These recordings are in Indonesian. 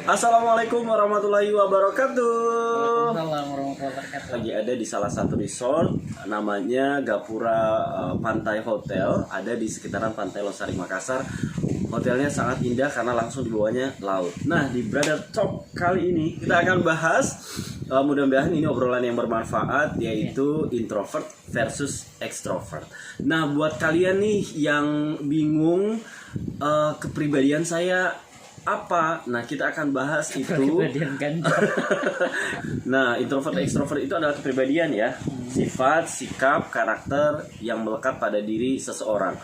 Assalamualaikum warahmatullahi wabarakatuh. Waalaikumsalam warahmatullahi wabarakatuh. Lagi ada di salah satu resort namanya Gapura Pantai Hotel, ada di sekitaran Pantai Losari Makassar. Hotelnya sangat indah karena langsung di bawahnya laut. Nah, di Brother Talk kali ini kita akan bahas mudah-mudahan ini obrolan yang bermanfaat, yaitu introvert versus extrovert. Nah, buat kalian nih yang bingung kepribadian saya apa? Nah, kita akan bahas itu. Kepribadian ganda. Nah, introvert extrovert itu adalah kepribadian ya, sifat, sikap, karakter yang melekat pada diri seseorang.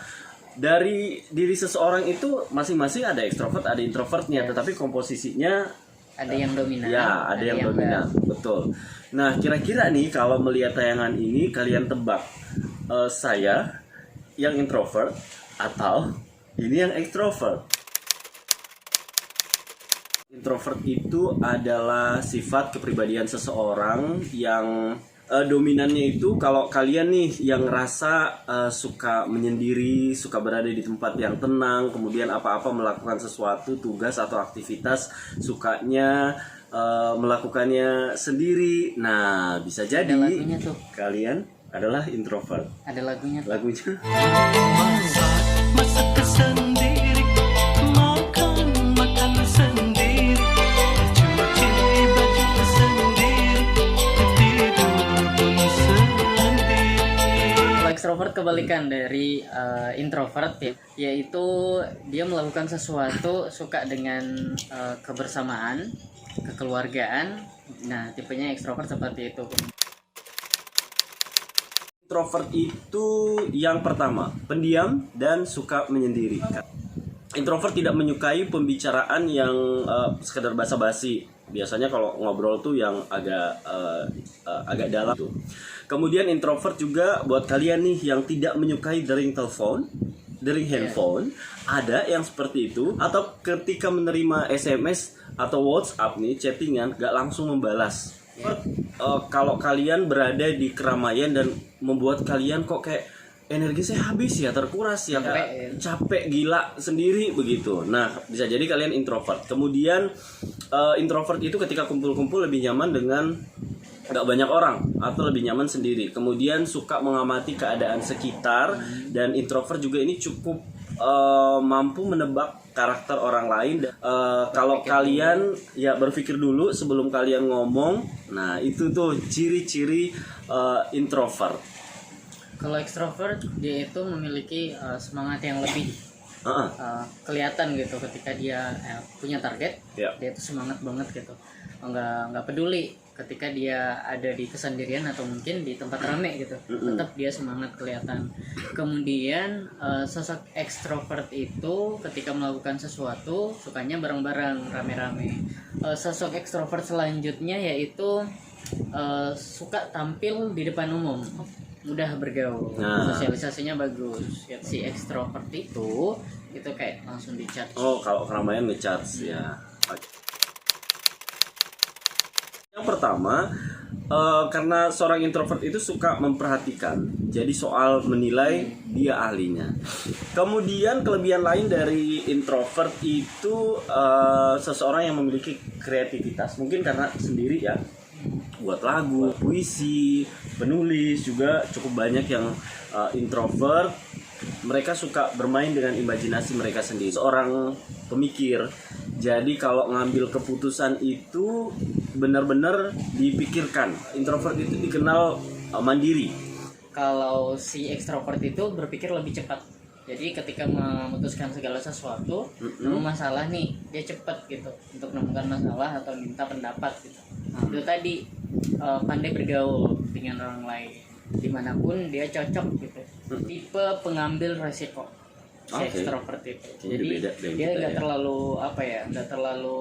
Dari diri seseorang itu masing-masing ada extrovert, ada introvertnya, tetapi komposisinya Ada yang dominan. ya, ada yang dominan, betul. Nah, kira-kira nih kalau melihat tayangan ini kalian tebak saya yang introvert atau ini yang extrovert. Introvert itu adalah sifat kepribadian seseorang yang dominannya itu kalau kalian nih yang ngerasa suka menyendiri, suka berada di tempat yang tenang, kemudian apa-apa melakukan sesuatu, tugas atau aktivitas sukanya melakukannya sendiri. Nah, bisa jadi Ada lagunya tuh. kalian adalah introvert. Ada lagunya tuh. Lagunya Masak sendiri, makan sendiri, cuci baju sendiri, tidur pun sendiri. Kalau extrovert kebalikan dari introvert ya, yaitu dia melakukan sesuatu suka dengan kebersamaan, kekeluargaan. Nah, tipenya extrovert seperti itu. Introvert itu yang pertama, pendiam dan suka menyendiri. Introvert tidak menyukai pembicaraan yang sekedar basa-basi. Biasanya kalau ngobrol tuh yang agak dalam tuh. Kemudian introvert juga buat kalian nih yang tidak menyukai dering telepon, dering handphone, ada yang seperti itu, atau ketika menerima SMS atau WhatsApp nih chattingan gak langsung membalas. Kalau kalian berada di keramaian dan membuat kalian kok kayak energi saya habis ya, terkuras ya, capek gila sendiri begitu. Nah, bisa jadi kalian introvert. Kemudian introvert itu ketika kumpul-kumpul lebih nyaman dengan gak banyak orang atau lebih nyaman sendiri. Kemudian suka mengamati keadaan sekitar, dan introvert juga ini cukup mampu menebak karakter orang lain. Kalau kalian ya berpikir dulu sebelum kalian ngomong. Nah, itu tuh ciri-ciri introvert. Kalau extrovert dia itu memiliki semangat yang lebih kelihatan gitu ketika dia punya target. Ya. Dia itu semangat banget gitu. Nggak peduli ketika dia ada di kesendirian atau mungkin di tempat rame gitu, tetap dia semangat kelihatan. Kemudian sosok ekstrovert itu ketika melakukan sesuatu sukanya bareng-bareng, rame-rame. Sosok ekstrovert selanjutnya yaitu suka tampil di depan umum, mudah bergaul, sosialisasinya bagus. Si ekstrovert itu kayak langsung di-charge. Oh, kalau keramaian nge-charge ya. Yang pertama, karena seorang introvert itu suka memperhatikan, jadi soal menilai dia ahlinya. Kemudian kelebihan lain dari introvert itu seseorang yang memiliki kreativitas, mungkin karena sendiri ya, buat lagu, puisi, penulis juga cukup banyak yang introvert. Mereka suka bermain dengan imajinasi mereka sendiri. Seorang pemikir, jadi kalau ngambil keputusan itu benar-benar dipikirkan. Introvert itu dikenal mandiri. Kalau si ekstrovert itu berpikir lebih cepat. Jadi ketika memutuskan segala sesuatu, nemu masalah nih, dia cepat gitu untuk menemukan masalah atau minta pendapat gitu. Itu tadi pandai bergaul dengan orang lain, dimanapun dia cocok gitu. Tipe pengambil resiko si ekstrovert itu. Jadi dia nggak terlalu nggak terlalu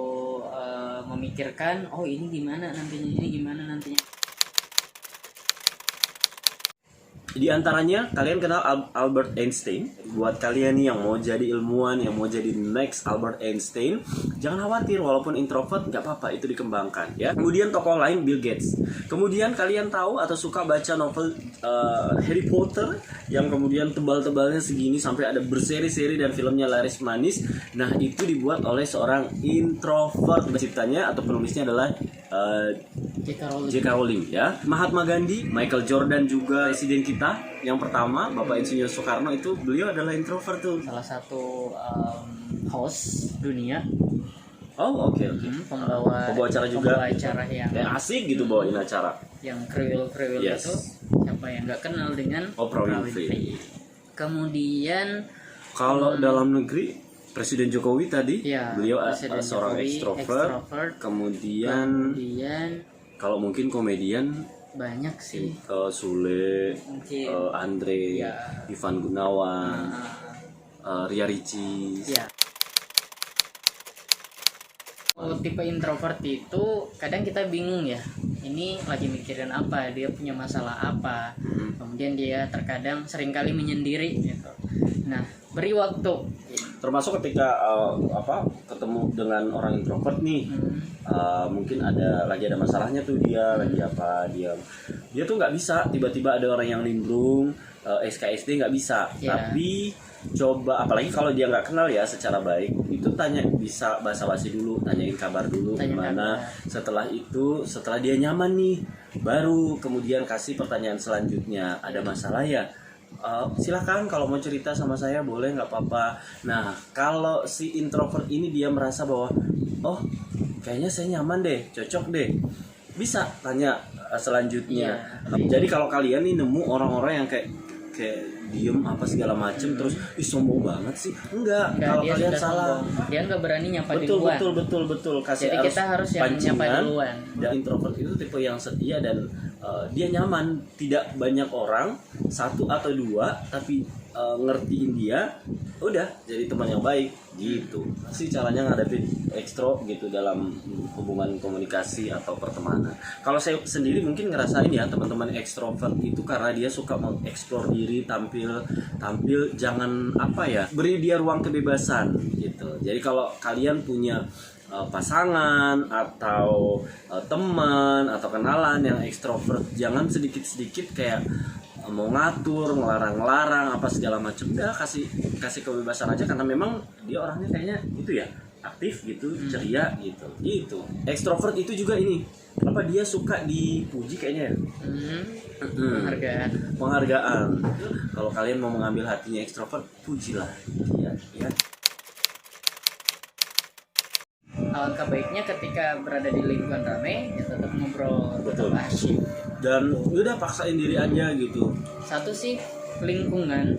memikirkan ini gimana nantinya. Di antaranya kalian kenal Albert Einstein. Buat kalian nih yang mau jadi ilmuwan, yang mau jadi next Albert Einstein, jangan khawatir, walaupun introvert nggak apa-apa, itu dikembangkan ya. Kemudian tokoh lain Bill Gates. Kemudian kalian tahu atau suka baca novel Harry Potter yang kemudian tebal-tebalnya segini sampai ada berseri-seri dan filmnya laris manis. Nah, itu dibuat oleh seorang introvert. Penciptanya atau penulisnya adalah J.K. Rowling ya. Mahatma Gandhi, Michael Jordan juga presiden kita yang pertama, Bapak Insinyur Soekarno, itu beliau adalah introvert tuh. Salah satu host dunia, Oh, oke. pembawa acara juga. pembawa acara yang Asik gitu bawain acara. kriwil Yes. itu. Siapa yang nggak kenal dengan Oprah Winfrey. Kemudian Kalau dalam negeri, Presiden Jokowi tadi, ya, beliau Presiden seorang Jokowi, ekstrovert. Kemudian kalau mungkin komedian, banyak sih. Sule, Mungkin Andre, Ya. Ivan Gunawan, Ria Ricis. ya. Kalau tipe introvert itu kadang kita bingung ya, ini lagi mikirin apa, dia punya masalah apa. Kemudian dia terkadang seringkali menyendiri gitu. Nah, beri waktu. Termasuk ketika ketemu dengan orang introvert nih, mungkin lagi ada masalahnya tuh, dia lagi dia tuh nggak bisa tiba-tiba ada orang yang nimbrung, SKSD nggak bisa. Ya. Tapi coba, apalagi kalau dia nggak kenal ya secara baik, itu tanya, bisa basa-basi dulu, tanyain kabar dulu gimana. Setelah itu, setelah dia nyaman nih, baru kemudian kasih pertanyaan selanjutnya, ada masalah ya, silakan kalau mau cerita sama saya boleh, nggak apa-apa. Nah, kalau si introvert ini dia merasa bahwa oh kayaknya saya nyaman deh, cocok deh, bisa tanya selanjutnya. Jadi kalau kalian nih nemu orang-orang yang kayak diem apa segala macem, terus sombong banget sih, enggak, kalau dia kalian sudah salah. sombong. Dia nggak berani nyapa Betul, duluan. betul. Kasih Jadi kita harus yang nyapa pancingan. duluan. Dan introvert itu tipe yang setia dan dia nyaman, tidak banyak orang, satu atau dua, tapi ngertiin dia, udah jadi teman yang baik gitu. Sih caranya ngadepin ekstro gitu dalam hubungan komunikasi atau pertemanan. Kalau saya sendiri mungkin ngerasain ya, teman-teman ekstrovert itu karena dia suka mengeksplor diri, tampil jangan beri dia ruang kebebasan gitu. Jadi kalau kalian punya pasangan atau teman atau kenalan yang ekstrovert, jangan sedikit-sedikit kayak mau ngatur, ngelarang apa segala macam. Udah kasih kebebasan aja, karena memang dia orangnya kayaknya itu ya, aktif gitu, ceria gitu. Ekstrovert itu juga ini, dia suka dipuji kayaknya ya. Penghargaan. Kalau kalian mau mengambil hatinya ekstrovert, pujilah ya. Alangkah baiknya ketika berada di lingkungan ramai ya tetap ngobrol, tetap asyik. Dan udah paksain diri aja gitu. Satu sih lingkungan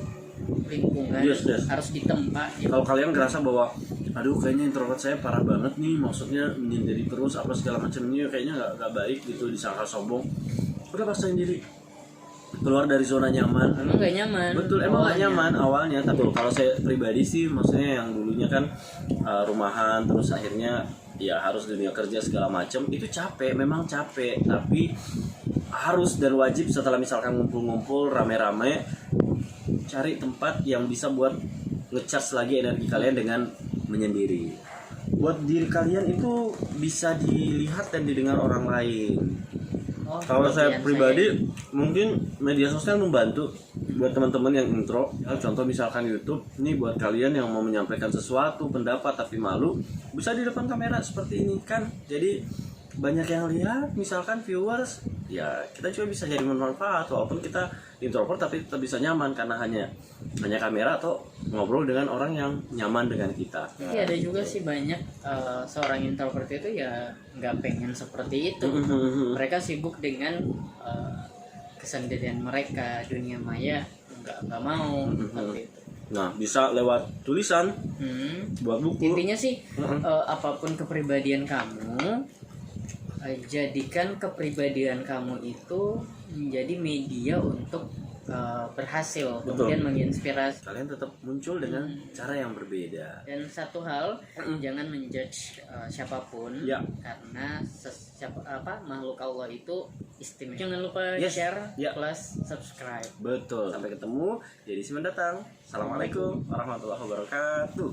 Yes. harus ditempa gitu. Kalau kalian ngerasa bahwa aduh kayaknya introvert saya parah banget nih, maksudnya menyendiri terus apa segala macam, ini kayaknya nggak baik gitu, disangka sombong, udah paksain diri keluar dari zona nyaman. Emang gak nyaman. Betul, emang gak nyaman awalnya. Tapi kalau saya pribadi sih, maksudnya yang dulunya kan rumahan, terus akhirnya ya harus dunia kerja segala macam, itu capek, memang capek. Tapi harus dan wajib setelah misalkan ngumpul-ngumpul rame-rame, cari tempat yang bisa buat ngecharge lagi energi kalian dengan menyendiri. Buat diri kalian itu bisa dilihat dan didengar orang lain. Kalau saya pribadi, mungkin media sosial membantu buat teman-teman yang intro. Contoh misalkan YouTube, ini buat kalian yang mau menyampaikan sesuatu, pendapat tapi malu, bisa di depan kamera seperti ini kan. Jadi banyak yang lihat, misalkan viewers, ya kita juga bisa jadi bermanfaat walaupun kita introvert tapi tetap bisa nyaman karena hanya kamera atau ngobrol dengan orang yang nyaman dengan kita. Iya, ada juga sih banyak seorang introvert itu ya nggak pengen seperti itu. Mereka sibuk dengan kesendirian mereka, dunia maya nggak mau seperti itu. Nah, bisa lewat tulisan, buat buku. Intinya sih apapun kepribadian kamu, jadikan kepribadian kamu itu menjadi media untuk berhasil, Betul. kemudian menginspirasi. Kalian tetap muncul dengan cara yang berbeda. Dan satu hal, jangan menjudge siapapun, Ya. karena makhluk Allah itu istimewa. Jangan lupa Yes. share Ya. plus subscribe. Betul. Sampai ketemu di edisi mendatang. Assalamualaikum warahmatullahi wabarakatuh.